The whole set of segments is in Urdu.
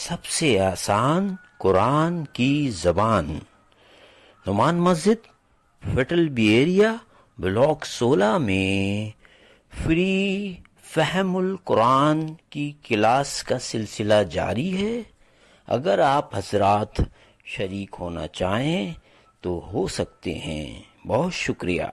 سب سے آسان قرآن کی زبان، نعمان مسجد، فیٹل بی ایریا، بلاک 16 میں فری فہم القرآن کی کلاس کا سلسلہ جاری ہے۔ اگر آپ حضرات شریک ہونا چاہیں تو ہو سکتے ہیں۔ بہت شکریہ۔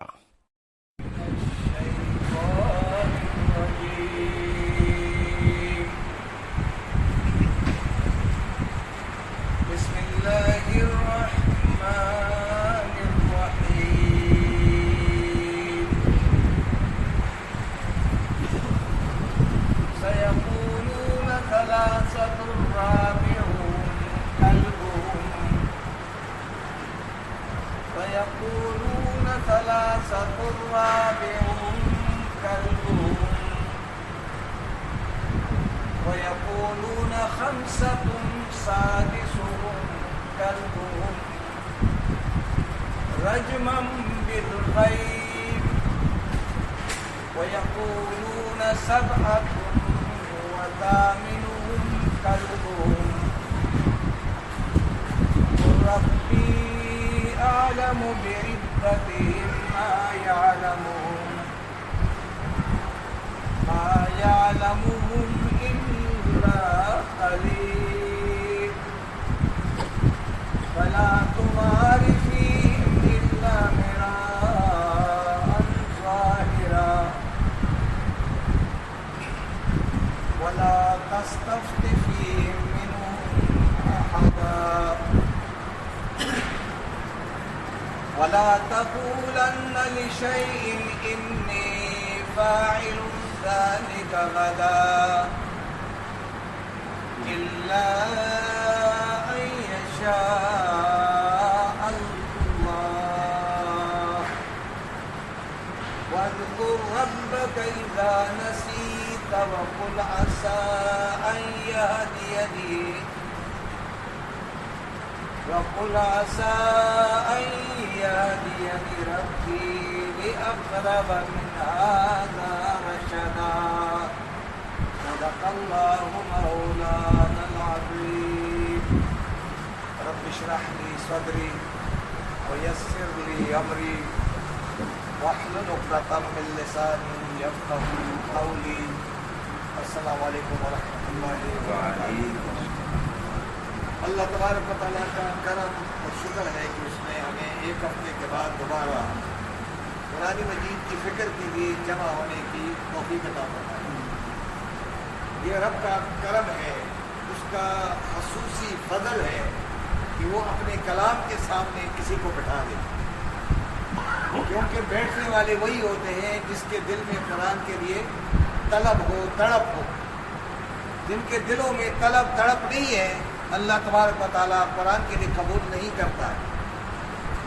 ويقولون ثلاثة رابعهم كلبهم ويقولون خمسة سادسهم كلبهم رجما بالغيب ويقولون سبعة وثامنهم كلبهم ربي أعلم بعدتهم ما يعلمهم إلا قليل فلا تمار فيهم إلا مراء ظاهرا ولا تستفت فيهم منهم أحدا ولا تقولن لشيء إني فاعل ذلك غدا إلا أن يشاء الله واذكر ربك إذا نسيت وقل عسى أن يهديني ربي لأقرب من هذا رشدا صدق الله مولانا العظيم رب اشرح لي صدري ويسر لي أمري واحلل عقدة من لساني يفقهوا قولي السلام علیکم ورحمۃ اللہ وبرکاتہ۔ اللہ تبارک و تعالیٰ کا کرم اور شکر ہے کہ اس نے ہمیں ایک ہفتے کے بعد دوبارہ قرآن مجید کی فکر کے لیے جمع ہونے کی توفیق عطا فرمائی۔ یہ رب کا کرم ہے، اس کا خصوصی فضل ہے کہ وہ اپنے کلام کے سامنے کسی کو بٹھا دے، کیونکہ بیٹھنے والے وہی ہوتے ہیں جس کے دل میں قرآن کے لیے طلب ہو، تڑپ ہو۔ جن کے دلوں میں طلب تڑپ نہیں ہے، اللہ تبارک و تعالیٰ قرآن کے لیے قبول نہیں کرتا ہے۔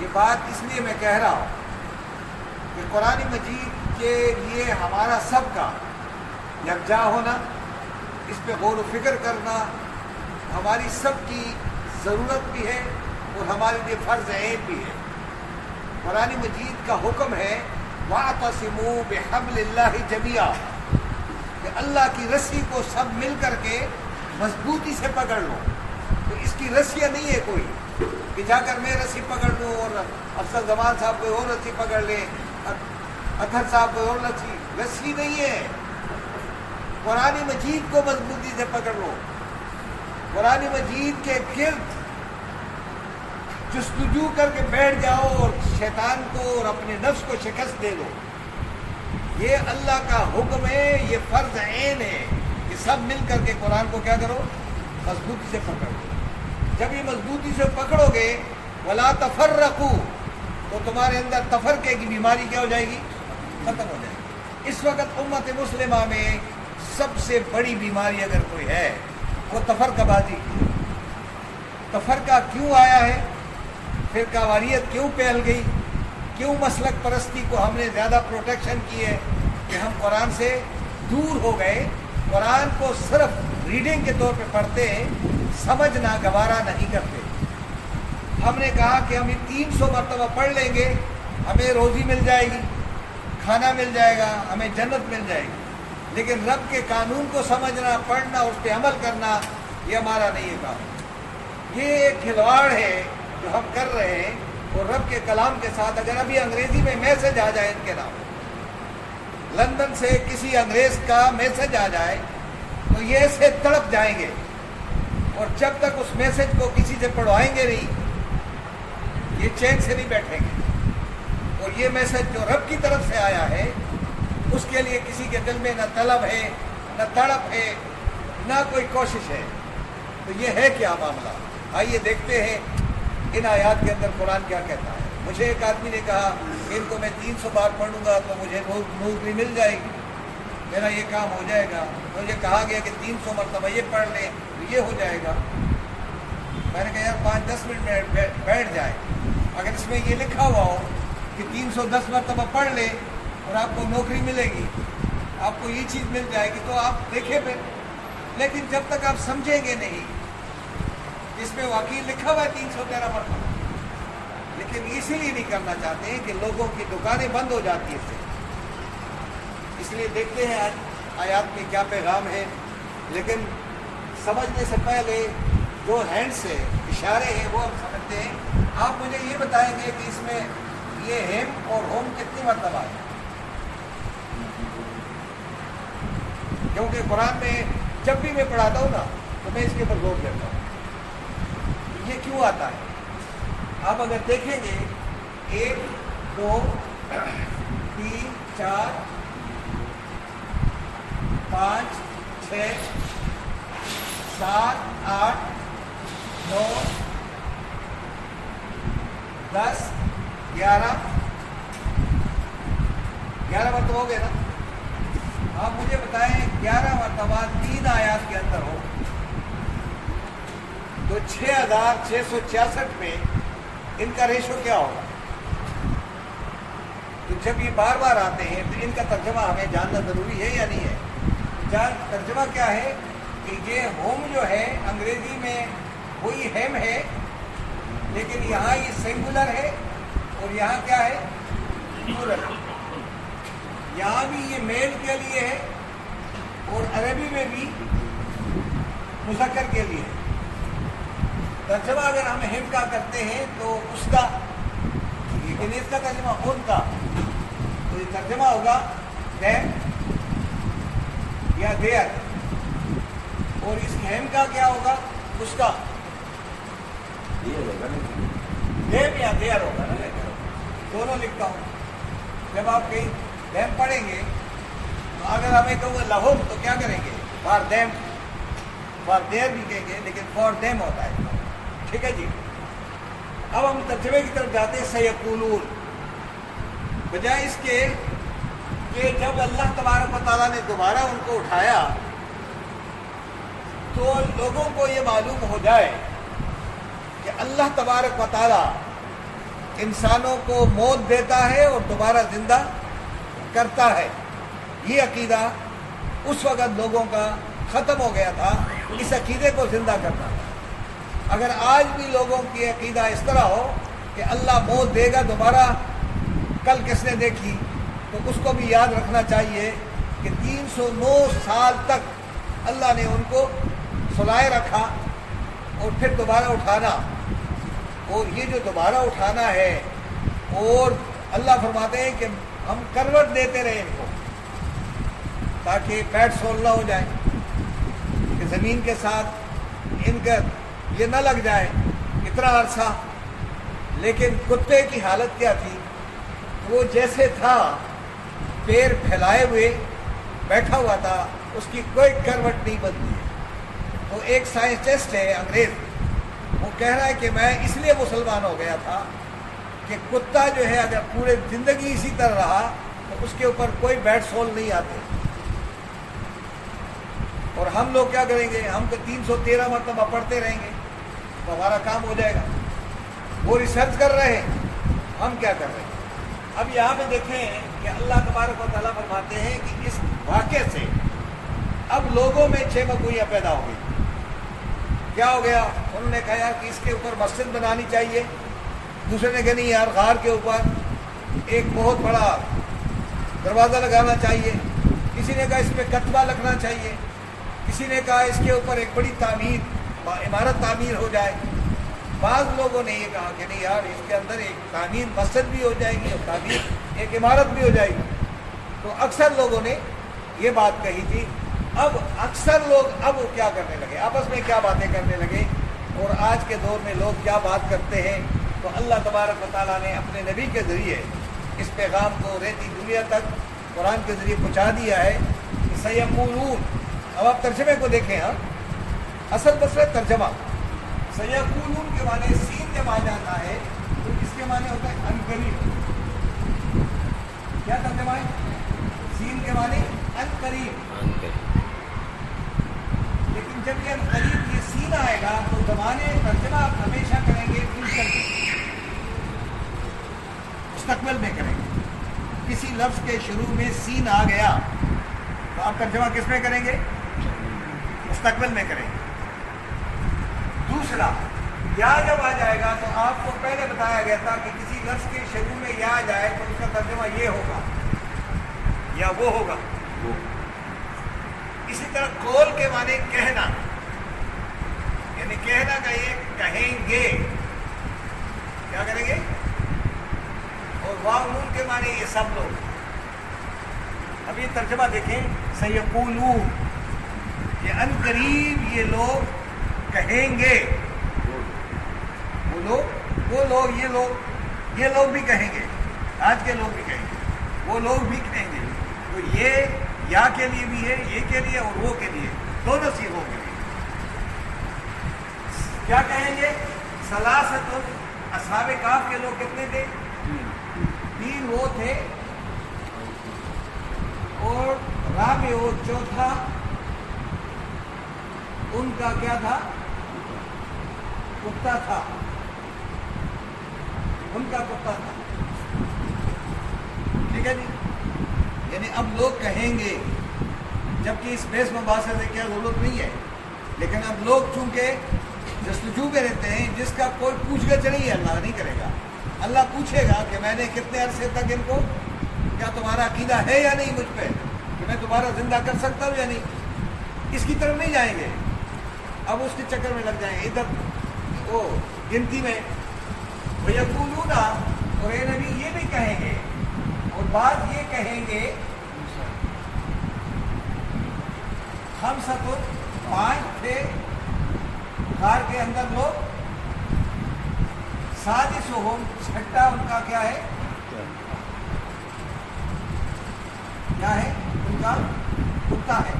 یہ بات اس لیے میں کہہ رہا ہوں کہ قرآن مجید کے لیے ہمارا سب کا یکجا ہونا، اس پہ غور و فکر کرنا ہماری سب کی ضرورت بھی ہے اور ہمارے لیے فرض عین بھی ہے۔ قرآن مجید کا حکم ہے وَاعْتَصِمُوا بِحَبْلِ اللَّهِ جَمِيعًا، کہ اللہ کی رسی کو سب مل کر کے مضبوطی سے پکڑ لو۔ تو اس کی رسیاں نہیں ہے کوئی کہ جا کر میں رسی پکڑ لوں اور افضل زمان صاحب کوئی اور رسی پکڑ لیں، اطہر صاحب کوئی اور رسی نہیں ہے۔ قرآن مجید کو مضبوطی سے پکڑ لو، قرآن مجید کے گرد جستجو کر کے بیٹھ جاؤ اور شیطان کو اور اپنے نفس کو شکست دے دو۔ یہ اللہ کا حکم ہے، یہ فرض عین ہے کہ سب مل کر کے قرآن کو کیا کرو، مضبوطی سے پکڑو۔ جب یہ مضبوطی سے پکڑو گے ولا تفرقوا، تو تمہارے اندر تفرقے کی بیماری کیا ہو جائے گی، ختم ہو جائے گی۔ اس وقت امت مسلمہ میں سب سے بڑی بیماری اگر کوئی ہے وہ تفرقہ بازی۔ تفرقہ کیوں آیا ہے، فرقہ واریت کیوں پھیل گئی، کیوں مسلک پرستی کو ہم نے زیادہ پروٹیکشن کی ہے کہ ہم قرآن سے دور ہو گئے۔ قرآن کو صرف ریڈنگ کے طور پہ پڑھتے ہیں، سمجھنا گوارا نہیں کرتے۔ ہم نے کہا کہ ہم 300 مرتبہ پڑھ لیں گے، ہمیں روزی مل جائے گی، کھانا مل جائے گا، ہمیں جنت مل جائے گی۔ لیکن رب کے قانون کو سمجھنا، پڑھنا، اس پہ عمل کرنا یہ ہمارا نہیں ہے کام. یہ ایک کھلواڑ ہے جو ہم کر رہے ہیں. اور رب کے کلام کے ساتھ اگر ابھی انگریزی میں میسج آ جائے ان کے نام، لندن سے کسی انگریز کا میسج آ جائے تو یہ سے تڑپ جائیں گے، اور جب تک اس میسج کو کسی سے پڑھوائیں گے نہیں یہ چین سے نہیں بیٹھیں گے. اور یہ میسج جو رب کی طرف سے آیا ہے اس کے لیے کسی کے دل میں نہ طلب ہے، نہ تڑپ ہے، نہ کوئی کوشش ہے. تو یہ ہے کیا معاملہ؟ آئیے دیکھتے ہیں ان آیات کے اندر قرآن کیا کہتا ہے. مجھے ایک آدمی نے کہا کہ ان کو میں 300 بار پڑھوں گا تو مجھے نوکری مل جائے گی، میرا یہ کام ہو جائے گا. مجھے کہا گیا کہ 300 مرتبہ یہ پڑھ لیں تو یہ ہو جائے گا. میں نے کہا یار 5-10 منٹ بیٹھ جائے. اگر اس میں یہ لکھا ہوا ہو کہ 310 مرتبہ پڑھ لیں اور آپ کو نوکری ملے گی، آپ کو یہ چیز مل جائے گی، تو آپ دیکھیں پھر. لیکن جب تک آپ سمجھیں گے نہیں اس میں واقعی لکھا ہوا ہے 313 مرتبہ، لیکن اسی لیے نہیں کرنا چاہتے ہیں کہ لوگوں کی دکانیں بند ہو جاتی ہیں. اس لیے دیکھتے ہیں آج آیات میں کیا پیغام ہے. لیکن سمجھنے سے پہلے جو ہینڈ سے اشارے ہیں وہ ہم سمجھتے ہیں. آپ مجھے یہ بتائیں گے کہ اس میں یہ ہیم اور ہوم کتنی مرتبہ ہے؟ کیونکہ قرآن میں جب بھی میں پڑھاتا ہوں نا تو میں اس کے اوپر غور کرتا ہوں یہ کیوں آتا ہے. آپ اگر دیکھیں گے 1 2 3 4 5 6 7 8 9 10 11 مرتبہ ہو گئے نا. آپ مجھے بتائیں 11 مرتبہ 3 آیات کے اندر ہو تو 6666 میں ان کا ریشو کیا ہوگا؟ تو جب یہ بار بار آتے ہیں تو ان کا ترجمہ ہمیں جاننا ضروری ہے یا نہیں ہے؟ ترجمہ کیا ہے کہ یہ ہوم جو ہے انگریزی میں وہی ہیم ہے، لیکن یہاں یہ سنگولر ہے اور یہاں کیا ہے؟ پلورل. یہاں بھی یہ میل کے لیے ہے اور عربی میں بھی مذکر کے لیے ہے. ترجمہ اگر ہم ہم کا کرتے ہیں تو اس کا، لیکن اس کا ترجمہ ان کا، تو یہ ترجمہ ہوگا دیم یا دیر. اور اس ہم کا کیا ہوگا؟ اس کا دیم یا دیر ہوگا نا. دونوں لکھتا ہوں. جب آپ کہیں دیم پڑھیں گے تو اگر ہمیں کہوں گے لہم تو کیا کریں گے؟ فار دیم، فار دیر بھی کہیں گے لیکن فار دیم ہوتا ہے. ٹھیک ہے جی. اب ہم ترجمے کی طرف جاتے ہیں. سیقولون بجائے اس کے کہ جب اللہ تبارک و تعالیٰ نے دوبارہ ان کو اٹھایا تو لوگوں کو یہ معلوم ہو جائے کہ اللہ تبارک و تعالیٰ انسانوں کو موت دیتا ہے اور دوبارہ زندہ کرتا ہے. یہ عقیدہ اس وقت لوگوں کا ختم ہو گیا تھا، اس عقیدے کو زندہ کرنا. اگر آج بھی لوگوں کی عقیدہ اس طرح ہو کہ اللہ موت دے گا دوبارہ، کل کس نے دیکھی، تو اس کو بھی یاد رکھنا چاہیے کہ 309 سال تک اللہ نے ان کو سلائے رکھا اور پھر دوبارہ اٹھانا. اور یہ جو دوبارہ اٹھانا ہے، اور اللہ فرماتے ہیں کہ ہم کروٹ دیتے رہے ان کو تاکہ پیٹ سول نہ ہو جائے، کہ زمین کے ساتھ ان کا یہ نہ لگ جائے اتنا عرصہ. لیکن کتے کی حالت کیا تھی؟ وہ جیسے تھا پیر پھیلائے ہوئے بیٹھا ہوا تھا، اس کی کوئی کروٹ نہیں بدلی ہے. تو ایک سائنٹسٹ ہے انگریز، وہ کہہ رہا ہے کہ میں اس لیے مسلمان ہو گیا تھا کہ کتا جو ہے اگر پورے زندگی اسی طرح رہا تو اس کے اوپر کوئی بیڈ سول نہیں آتے. اور ہم لوگ کیا کریں گے؟ ہم تو 313 مرتبہ پڑھتے رہیں گے تو ہمارا کام ہو جائے گا. وہ ریسرچ کر رہے ہیں، ہم کیا کر رہے ہیں؟ اب یہاں پہ دیکھیں کہ اللہ تبارک و تعالیٰ فرماتے ہیں کہ اس واقعے سے اب لوگوں میں 6 مگوئیاں پیدا ہو گئی. کیا ہو گیا؟ انہوں نے کہا کہ اس کے اوپر مسجد بنانی چاہیے. دوسرے نے کہا نہیں یار، غار کے اوپر ایک بہت بڑا دروازہ لگانا چاہیے. کسی نے کہا اس پہ کتبہ لکھنا چاہیے. کسی نے کہا اس کے اوپر ایک بڑی عمارت تعمیر ہو جائے. بعض لوگوں نے یہ کہا کہ نہیں یار اس کے اندر ایک تعمیر مسجد بھی ہو جائے گی اور تعمیر ایک عمارت بھی ہو جائے گی. تو اکثر لوگوں نے یہ بات کہی تھی. اب اکثر لوگ اب کیا کرنے لگے, آپس میں کیا باتیں کرنے لگے, اور آج کے دور میں لوگ کیا بات کرتے ہیں. تو اللہ تبارک و تعالیٰ نے اپنے نبی کے ذریعے اس پیغام کو ریتی دنیا تک قرآن کے ذریعے پہنچا دیا ہے. سیقولون, اب آپ ترجمے کو دیکھیں. ہاں اصل بس ہے ترجمہ. سیقولون کے معنی سین جب آ جاتا ہے تو اس کے معنی ہوتا ہے عنقریب. کیا ترجمہ ہے؟ سین کے معنی عنقریب. لیکن جب یہ عنقریب یہ سین آئے گا تو زمانے ترجمہ آپ ہمیشہ کریں گے فیوچر میں, مستقبل میں کریں گے. کسی لفظ کے شروع میں سین آ گیا تو آپ ترجمہ کس میں کریں گے؟ مستقبل میں کریں گے. دوسرا, یا جب آ جائے گا تو آپ کو پہلے بتایا گیا تھا کہ کسی لفظ کے شروع میں یا آ جائے تو اس کا ترجمہ یہ ہوگا یا وہ ہوگا. اسی طرح قول کے معنی کہنا, یعنی کہنا کا یہ کہیں گے, کیا کریں گے. اور واو نون کے معنی یہ سب لوگ. اب یہ ترجمہ دیکھیں, سیقولون یہ ان قریب یہ لوگ کہیں گے. وہ لوگ یہ لوگ بھی کہیں گے, آج کے لوگ بھی کہیں گے, وہ لوگ بھی کہیں گے. تو یہ یا کے لیے بھی ہے, یہ کے لیے اور وہ کے لیے, دونوں صیغوں کے لیے. کیا کہیں گے؟ ثلاثۃ, اصحاب کہف کے لوگ کتنے تھے؟ 3 وہ تھے, اور رابع چوتھا ان کا کیا تھا؟ کتا تھا, ان کا کتا تھا. ٹھیک ہے جی. یعنی اب لوگ کہیں گے, جبکہ اس بیس مباحثے سے کیا ضرورت نہیں ہے, لیکن اب لوگ چونکہ جستجو میں رہتے ہیں, جس کا کوئی پوچھ گچھ نہیں ہے, اللہ نہیں کرے گا. اللہ پوچھے گا کہ میں نے کتنے عرصے تک ان کو, کیا تمہارا عقیدہ ہے یا نہیں مجھ پہ کہ میں تمہارا زندہ کر سکتا ہوں یا نہیں. اس کی طرف نہیں جائیں گے, اب اس کے چکر میں لگ جائیں گے ادھر وہ گنتی میں. وَيَقُولُونَ, اور اے نبی یہ بھی کہیں گے, اور بعض یہ کہیں گے خمسۃ, 5 تھے غار کے اندر لوگ, سادسہم, چھٹا ان کا کیا ہے؟ کیا ہے ان کا؟ کتا ہے.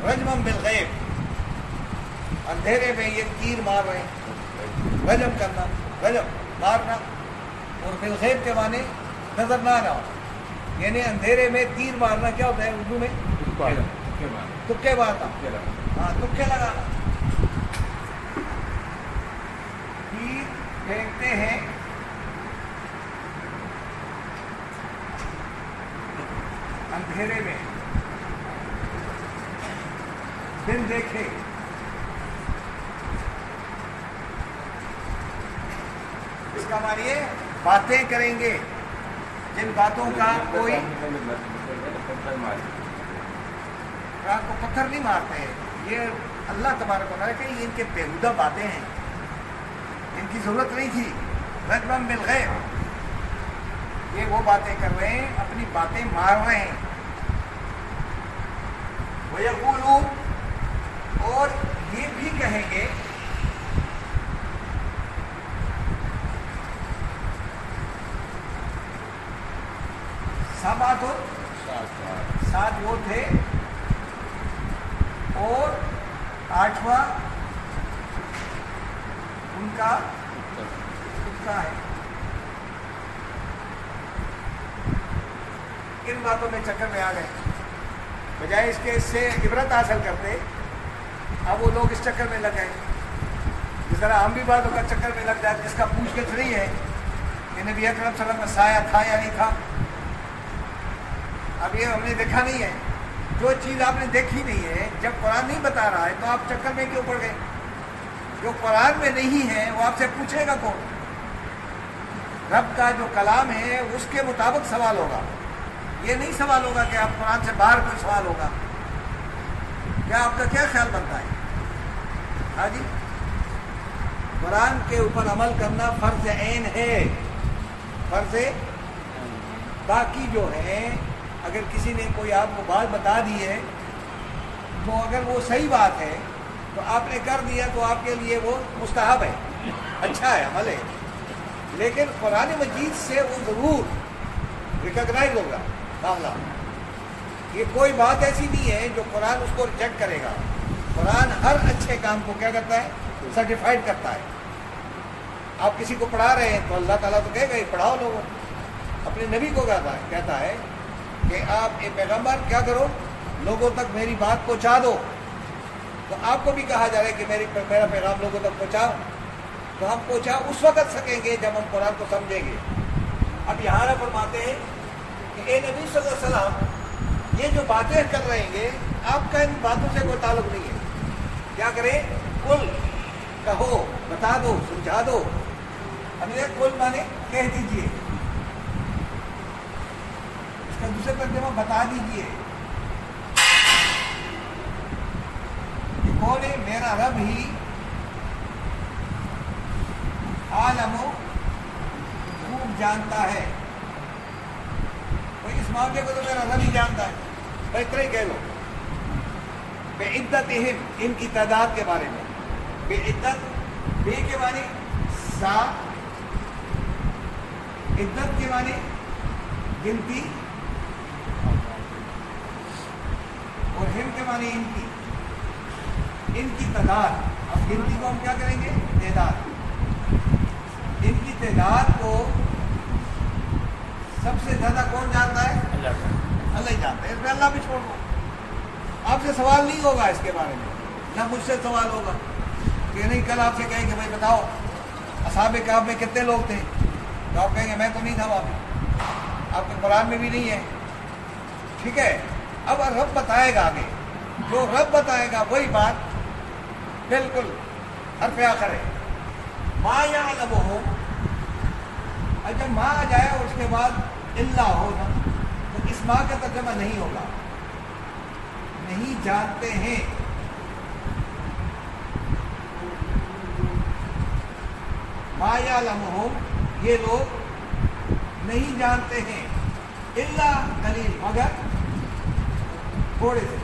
رجم بالغیب, اندھیرے میں یہ تیر مار رہے ہیں. رجم کرنا, رجم مارنا, اور بالغیب کے معنی نظر نہ آنا, یعنی اندھیرے میں تیر مارنا. کیا ہوتا ہے اردو میں؟ تکے مارنا. ہاں, تکے لگانا. تیر پھینکتے ہیں اندھیرے میں دن دیکھے. اس کا معنی ہے باتیں کریں گے جن باتوں کا کوئی, رات کو پتھر نہیں مارتے. یہ اللہ تبارک و تعالیٰ کہ یہ ان کے بیہودہ باتیں ہیں, ان کی ضرورت نہیں تھی. رجم بالغیب, یہ وہ باتیں کر رہے ہیں, اپنی باتیں مار رہے ہیں. وَيَقُولُونَ, اور یہ بھی کہیں گے سبعۃ, 7 وہ تھے, اور 8واں ان کا کتا ہے. کن باتوں میں چکر میں آ گئے, بجائے اس کے اس سے عبرت حاصل کرتے, اب وہ لوگ اس چکر میں لگ گئے. جس طرح ہم بھی باتوں کا چکر میں لگ جاتے جس کا پوچھ گچھ نہیں ہے کہ نبی اکرم صلی اللہ علیہ وسلم میں سایہ تھا یا نہیں تھا. اب یہ ہم نے دیکھا نہیں ہے, جو چیز آپ نے دیکھی نہیں ہے, جب قرآن نہیں بتا رہا ہے تو آپ چکر میں کیوں پڑ گئے؟ جو قرآن میں نہیں ہے وہ آپ سے پوچھے گا کون؟ رب کا جو کلام ہے اس کے مطابق سوال ہوگا. یہ نہیں سوال ہوگا کہ آپ قرآن سے باہر کوئی سوال ہوگا. کیا آپ کا کیا خیال بنتا ہے؟ ہاں جی، قرآن کے اوپر عمل کرنا فرض عین ہے، فرض. باقی جو ہے اگر کسی نے کوئی آپ کو بات بتا دی ہے تو اگر وہ صحیح بات ہے تو آپ نے کر دیا تو آپ کے لیے وہ مستحب ہے، اچھا ہے، عمل ہے. لیکن قرآن مجید سے وہ ضرور ریکگنائز ہوگا معاملہ. یہ کوئی بات ایسی نہیں ہے جو قرآن اس کو ریجیکٹ کرے گا. قرآن ہر اچھے کام کو کیا کرتا ہے؟ سرٹیفائڈ کرتا ہے. آپ کسی کو پڑھا رہے ہیں تو اللہ تعالیٰ تو کہے گا یہ پڑھاؤ لوگوں. اپنے نبی کو کہتا ہے کہ آپ ایک پیغمبر کیا کرو، لوگوں تک میری بات پہنچا دو. تو آپ کو بھی کہا جا رہا ہے کہ میرا پیغام لوگوں تک پہنچاؤ. تو ہم پہنچا اس وقت سکیں گے جب ہم قرآن کو سمجھیں گے. اب یہاں فرماتے ہیں کہ اے نبی صلی اللہ علیہ وسلم یہ جو باتیں کر رہے ہیں آپ کا ان باتوں سے کوئی تعلق نہیں ہے. کیا کریں؟ کل کہو، بتا دو، سمجھا دو. اب یہ کل مانے کہہ دیجئے، اس کا دوسرے ترجمہ بتا دیجئے کہ کون ہے؟ میرا رب ہی عالم خوب جانتا ہے. کوئی اس معاملے کو تو میرا رب ہی جانتا ہے، بھائی اتنا ہی کہہ لو. بے عدت ان کی تعداد کے بارے میں. بے عدت، بے کے معنی سا، عدت کے معنی گنتی، اور ہم کے معنی ان کی تعداد. اب گنتی کو ہم کیا کریں گے؟ تعداد. ان کی تعداد کو سب سے زیادہ کون جانتا ہے؟ اللہ ہی جانتا ہے. اس میں اللہ بھی چھوڑ دو. آپ سے سوال نہیں ہوگا اس کے بارے میں، نہ مجھ سے سوال ہوگا کہ نہیں. کل آپ سے کہیں کہ بھائی بتاؤ اصحاب کہف میں کتنے لوگ تھے، تو آپ کہیں گے میں تو نہیں تھا وہاں پہ، آپ کے قرآن میں بھی نہیں ہے. ٹھیک ہے. اب رب بتائے گا آگے، جو رب بتائے گا وہی بات بالکل حرف آخر ہے. ما یعلمہم، اور جب ماں آ جائے اور اس کے بعد اللہ ہو نا تو اس ماں کا ترجمہ نہیں ہوگا. نہیں جانتے ہیں. ما یعلمہم، یہ لوگ نہیں جانتے ہیں. الا قلیل، مگر تھوڑے سے.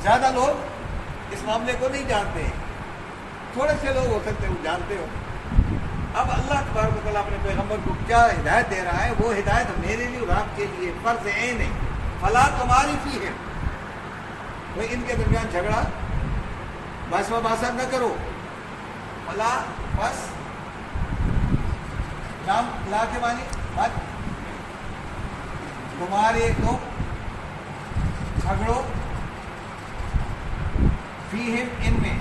زیادہ لوگ اس معاملے کو نہیں جانتے ہیں، تھوڑے سے لوگ ہو سکتے ہیں وہ جانتے ہو. اب اللہ تبارک و تعالیٰ اپنے پیغمبر کو کیا ہدایت دے رہا ہے؟ وہ ہدایت میرے لیے اور آپ کے لیے فرض عین ہے. فلا تمہاری فی ہے، کوئی ان کے درمیان جھگڑا بحث و باسر نہ کرو. فلا، بس نام لا کے معنی مت، تمہارے تو جھگڑو فیہم، ان میں.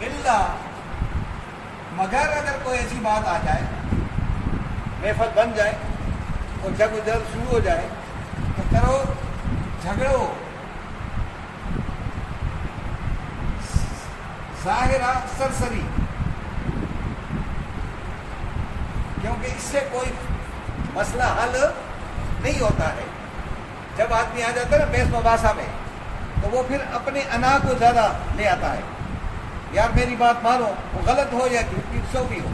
اللہ، مگر اگر کوئی ایسی بات آ جائے، محفل بن جائے اور جگ و جل شروع ہو جائے تو کرو، جھگڑو ظاہرہ سرسری، کیونکہ اس سے کوئی مسئلہ حل نہیں ہوتا ہے. جب آدمی آ جاتا ہے نا بحث مباحثہ میں تو وہ پھر اپنے انا کو زیادہ لے آتا ہے. یار میری بات مانو، وہ غلط ہو یا جھوٹی سو بھی ہو،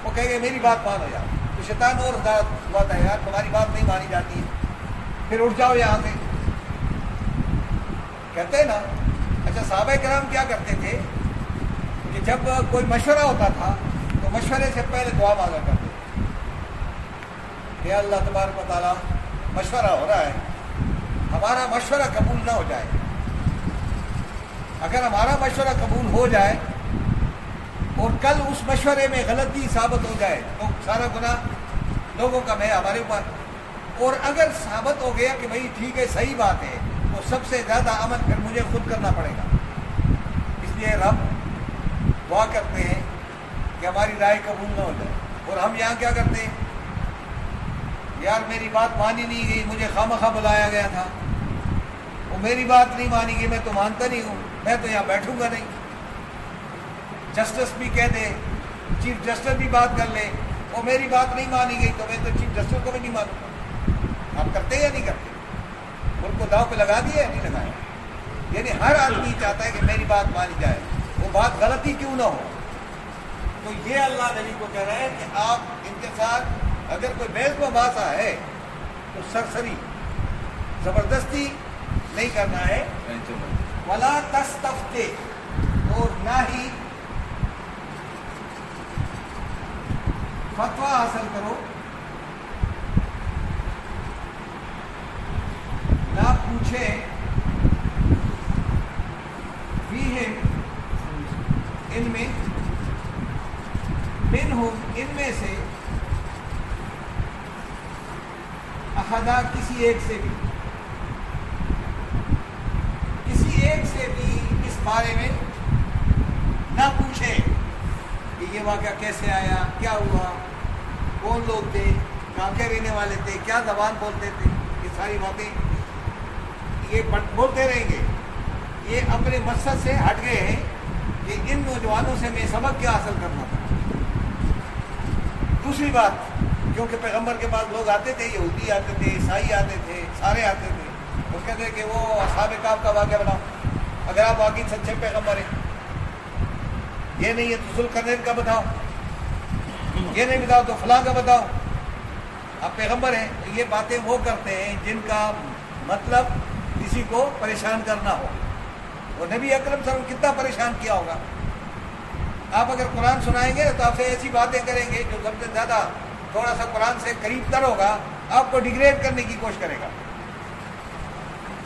وہ کہے گا میری بات مانو یار. تو شیطان اور ہدایت ہوا تھا، یار تمہاری بات نہیں مانی جاتی ہے، پھر اٹھ جاؤ یہاں سے. کہتے ہیں نا. اچھا، صحابہ کرام کیا کرتے تھے کہ جب کوئی مشورہ ہوتا تھا تو مشورے سے پہلے دعا مانگا کرتے تھے کہ اللہ تبارک و تعالیٰ مشورہ ہو رہا ہے، ہمارا مشورہ قبول نہ ہو جائے. اگر ہمارا مشورہ قبول ہو جائے اور کل اس مشورے میں غلطی ثابت ہو جائے تو سارا گناہ لوگوں کا میں ہمارے اوپر. اور اگر ثابت ہو گیا کہ بھائی ٹھیک ہے صحیح بات ہے تو سب سے زیادہ عمل پھر مجھے خود کرنا پڑے گا. اس لیے رب دعا کرتے ہیں کہ ہماری رائے قبول نہ ہو جائے. اور ہم یہاں کیا کرتے ہیں؟ یار میری بات مانی نہیں گئی، مجھے خواہ بلایا گیا تھا، وہ میری بات نہیں مانی گئی، میں تو مانتا نہیں ہوں، میں تو یہاں بیٹھوں گا نہیں. جسٹس بھی کہہ دے، چیف جسٹس بھی بات کر لے وہ میری بات نہیں مانی گئی تو میں تو چیف جسٹس کو بھی نہیں مانوں گا. آپ کرتے یا نہیں کرتے؟ ان کو داؤ پہ لگا دیا یا نہیں لگایا؟ یعنی ہر آدمی چاہتا ہے کہ میری بات مانی جائے، وہ بات غلط ہی کیوں نہ ہو. تو یہ اللہ نبی کو کہہ رہے ہیں کہ آپ ان کے ساتھ اگر کوئی بحث و مباحثہ ہے تو سرسری زبردستی نہیں کرنا ہے. ولا تستفتے، اور نہ ہی فتویٰ حاصل کرو، نہ پوچھے فیہم ان میں، منہم ان میں سے، احدا کسی ایک سے بھی، کسی ایک سے بھی اس بارے میں نہ پوچھے کہ یہ واقعہ کیسے آیا، کیا ہوا، کون لوگ تھے، کہاں کے رہنے والے تھے، کیا زبان بولتے تھے. یہ ساری باتیں یہ بولتے رہیں گے. یہ اپنے مقصد سے ہٹ گئے ہیں کہ ان نوجوانوں سے میں سبق کیا حاصل کرنا تھا. دوسری بات، کیونکہ پیغمبر کے پاس لوگ آتے تھے، یہودی آتے تھے، عیسائی آتے تھے، سارے آتے تھے. وہ کہتے ہیں کہ وہ اصحاب کہف کا واقعہ بناؤ اگر آپ واقعی سچے پیغمبر ہیں. یہ نہیں ہے تو ذوالقرنین کا بتاؤ، یہ نہیں بتاؤ تو فلاں کا بتاؤ. آپ پیغمبر ہیں. یہ باتیں وہ کرتے ہیں جن کا مطلب کسی کو پریشان کرنا ہو. اور نبی اکرم صلی اللہ علیہ وسلم کتنا پریشان کیا ہوگا. آپ اگر قرآن سنائیں گے تو آپ سے ایسی باتیں کریں گے جو سب سے زیادہ تھوڑا سا قرآن سے قریب تر ہوگا، آپ کو ڈیگریڈ کرنے کی کوشش کرے گا.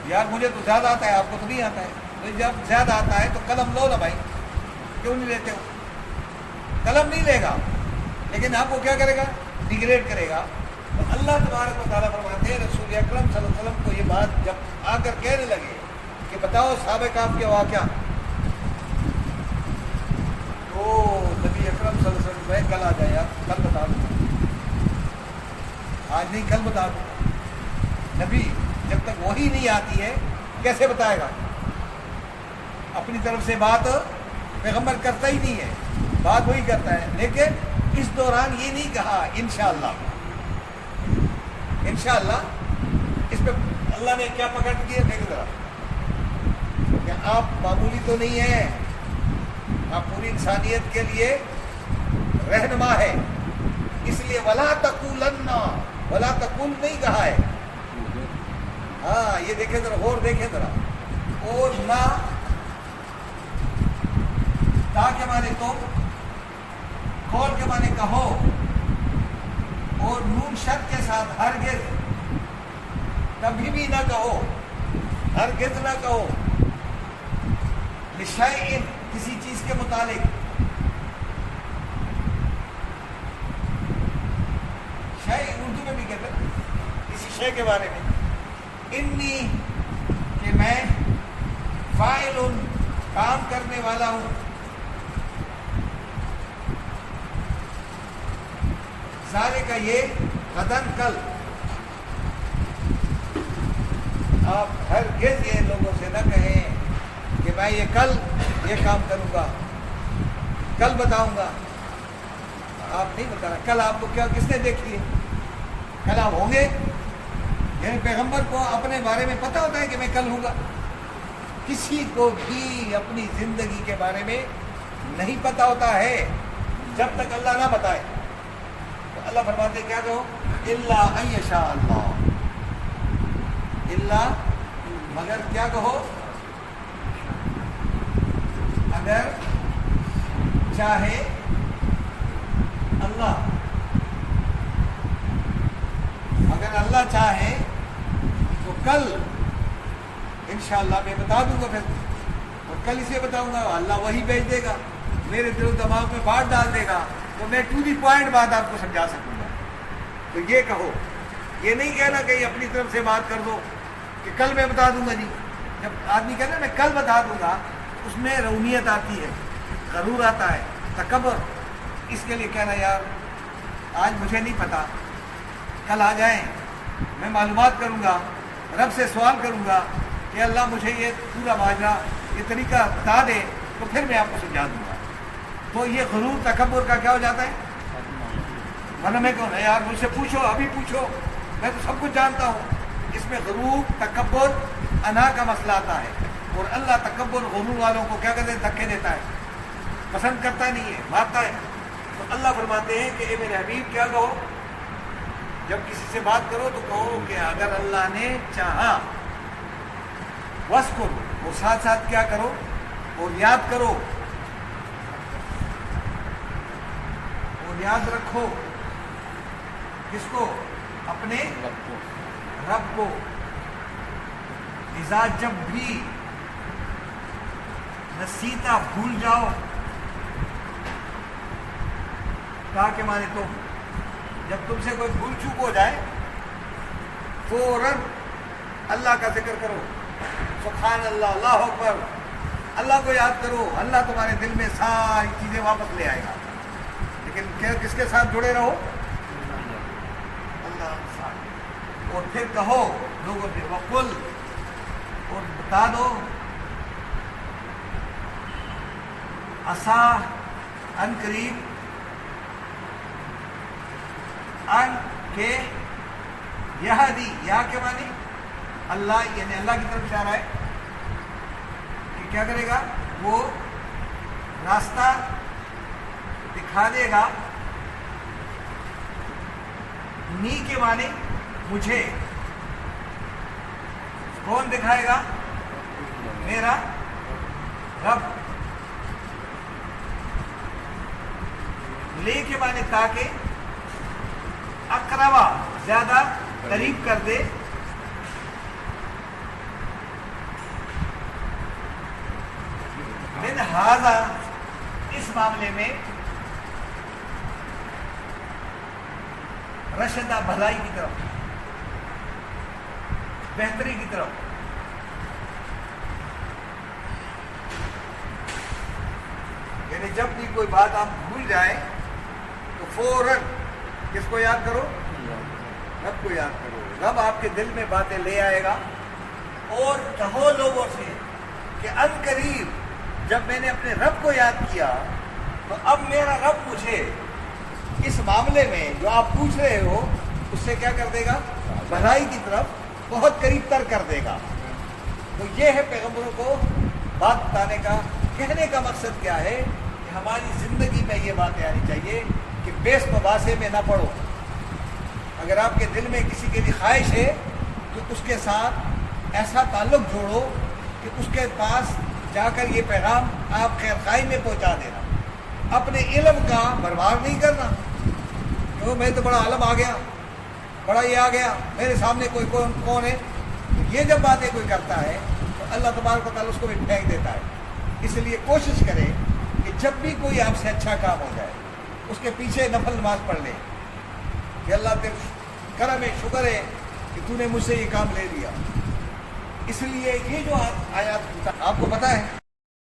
یار مجھے تو زیادہ آتا ہے، آپ کو تو نہیں آتا ہے. تو جب زیادہ آتا ہے تو قلم لو نا بھائی، کیوں نہیں لیتے ہو؟ قلم نہیں لے گا لیکن آپ کو کیا کرے گا؟ ڈیگریڈ کرے گا. تو اللہ تبارک و تعالیٰ فرماتے ہیں رسول اکرم صلی اللہ علیہ وسلم کو یہ بات جب آ کر کہنے لگے کہ بتاؤ اصحاب کہف کے واقعہ، تو نبی اکرم صلی اللہ علیہ وسلم میں کل آ جائے، آپ کل بتا دوں، آج نہیں کل بتا دوں. نبی جب تک وہی نہیں آتی ہے کیسے بتائے گا؟ اپنی طرف سے بات پیغمبر کرتا ہی نہیں ہے، بات وہی کرتا ہے. لیکن اس دوران یہ نہیں کہا انشاءاللہ. انشاءاللہ اس پہ اللہ نے کیا پکڑ دیا دیکھ ذرا کہ آپ معمولی تو نہیں ہیں، آپ پوری انسانیت کے لیے رہنما ہے. اس لیے ولا تقولن، ولا تقول نہیں کہا ہے. ہاں یہ دیکھیں ذرا، غور دیکھیں ذرا. اور نہ تا کے معنی تو، قول کے معنی کہو، اور نون شد کے ساتھ ہرگز، کبھی بھی نہ کہو، ہرگز نہ کہو. لشیء کسی چیز کے متعلق، شیء اردو میں بھی کہتے ہیں کسی شے کے بارے میں. انی کہ میں، فاعل کام کرنے والا ہوں، ذالک کا یہ، غدن کل. آپ ہرگز یہ لوگوں سے نہ کہیں کہ میں یہ کل یہ کام کروں گا، کل بتاؤں گا. آپ نہیں بتا رہا کل آپ کو کیا، کس نے دیکھی ہے؟ کل آپ ہوں گے. یعنی پیغمبر کو اپنے بارے میں پتہ ہوتا ہے کہ میں کل ہوں گا. کسی کو بھی اپنی زندگی کے بارے میں نہیں پتہ ہوتا ہے جب تک اللہ نہ بتائے. تو اللہ فرماتے کیا کہو؟ الا ان یشاء اللہ، الا مگر کیا کہو؟ اگر چاہے اللہ، اگر اللہ چاہے تو کل انشاءاللہ میں بتا دوں گا. پھر اور کل اسے بتاؤں گا، اللہ وہی بھیج دے گا، میرے دل و دماغ میں بات ڈال دے گا، تو میں ٹو دی پوائنٹ بات آپ کو سمجھا سکوں گا. تو یہ کہو، یہ نہیں کہنا کہ اپنی طرف سے بات کر دو کہ کل میں بتا دوں گا. جی جب آدمی کہنا میں کل بتا دوں گا، اس میں رومیت آتی ہے، غرور آتا ہے، تکبر. اس کے لیے کہنا یار آج مجھے نہیں پتا، کل آ جائیں، میں معلومات کروں گا، رب سے سوال کروں گا کہ اللہ مجھے یہ پورا ماجرا، یہ طریقہ بتا دے، تو پھر میں آپ کو سمجھا دوں گا. تو یہ غرور تکبر کا کیا ہو جاتا ہے؟ ورنہ میں کہوں یار مجھ سے پوچھو، ابھی پوچھو، میں تو سب کچھ جانتا ہوں۔ اس میں غرور، تکبر، انا کا مسئلہ آتا ہے، اور اللہ تکبر غرور والوں کو کیا کہتے ہیں؟ دھکے دیتا ہے، پسند کرتا نہیں ہے، مارتا ہے۔ تو اللہ فرماتے ہیں کہ اے میرے حبیب کیا کہو، جب کسی سے بات کرو تو کہو کہ اگر اللہ نے چاہا بس کرو، اور ساتھ ساتھ کیا کرو، اور یاد کرو اور یاد رکھو کس کو؟ اپنے رب کو۔ اذا جب بھی نسیتا بھول جاؤ، کہا کہ مانے تم جب تم سے کوئی بھول چوک ہو جائے فوراً اللہ کا ذکر کرو، سبحان اللہ، اللہ اکبر، اللہ کو یاد کرو، اللہ تمہارے دل میں ساری چیزیں واپس لے آئے گا۔ لیکن کس کے ساتھ جڑے رہو؟ اللہ کے ساتھ۔ اور پھر کہو لوگوں سے وقل، اور بتا دو عسا، ان قریب، ان کے یہدی، یا کے معنی اللہ، یعنی اللہ کی طرف اشارہ ہے کہ کیا کرے گا؟ وہ راستہ دکھا دے گا۔ نی کے معنی مجھے، کون دکھائے گا؟ میرا رب۔ لے کے معنی تاکہ، اقربا زیادہ قریب کر دے، من ھذا اس معاملے میں، رشدہ بھلائی کی طرف، بہتری کی طرف۔ یعنی جب بھی کوئی بات آپ بھول جائیں تو فوراً کس کو یاد کرو؟ رب کو یاد کرو۔ رب آپ کے دل میں باتیں لے آئے گا۔ اور کہو لوگوں سے کہ ان قریب جب میں نے اپنے رب کو یاد کیا تو اب میرا رب مجھے اس معاملے میں جو آپ پوچھ رہے ہو اس سے کیا کر دے گا؟ بھلائی کی طرف بہت قریب تر کر دے گا۔ تو یہ ہے پیغمبروں کو بات بتانے کا، کہنے کا مقصد کیا ہے کہ ہماری زندگی میں یہ باتیں آنی چاہیے کہ بیس مباحثے میں نہ پڑو۔ اگر آپ کے دل میں کسی کے لیے خواہش ہے تو اس کے ساتھ ایسا تعلق جوڑو کہ اس کے پاس جا کر یہ پیغام آپ خیر خواہی میں پہنچا دینا۔ اپنے علم کا برباد نہیں کرنا کہ میں تو بڑا عالم آ گیا، بڑا یہ آ گیا، میرے سامنے کوئی کون ہے۔ یہ جب باتیں کوئی کرتا ہے تو اللہ تبارک و تعالیٰ اس کو بھی پھینک دیتا ہے۔ اس لیے کوشش کریں کہ جب بھی کوئی آپ سے اچھا کام ہو جائے اس کے پیچھے نفل نماز پڑھ لیں کہ اللہ تیرے کرم ہے، شکر ہے کہ تو نے مجھ سے یہ کام لے لیا۔ اس لیے یہ جو آیات آپ کو پتہ ہے